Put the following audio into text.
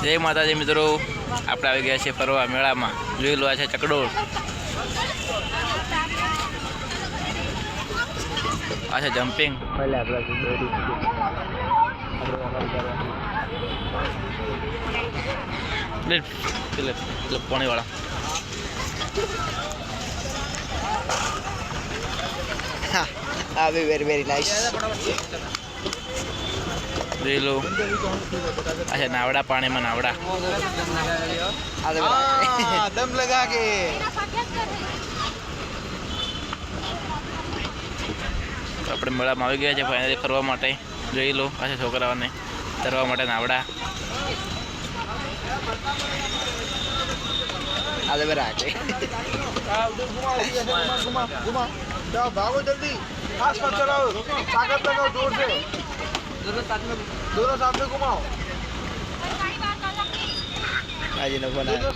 જય માતાજી મિત્રો, આપણે આવી ગયા છીએ ફરવા મેળામાં. જોઈ લો, આ છે ચકડોળ, આ છે જમ્પિંગ, પાણીવાળા very nice. જોઈ લો, આ છે નાવડા, પાણીમાં નાવડા. दम लगा के આપણે મેળામાં આવી ગયા છે ફાઇનલી ફરવા માટે. જોઈ લો, આ છે છોકરાઓને તરવા માટે નાવડા. आधे में आके घुमा जाओ, भागो जल्दी, फास्ट मत चलाओ, ताकत लगाओ जोर से, दोनों साथ में घुमाओ. आज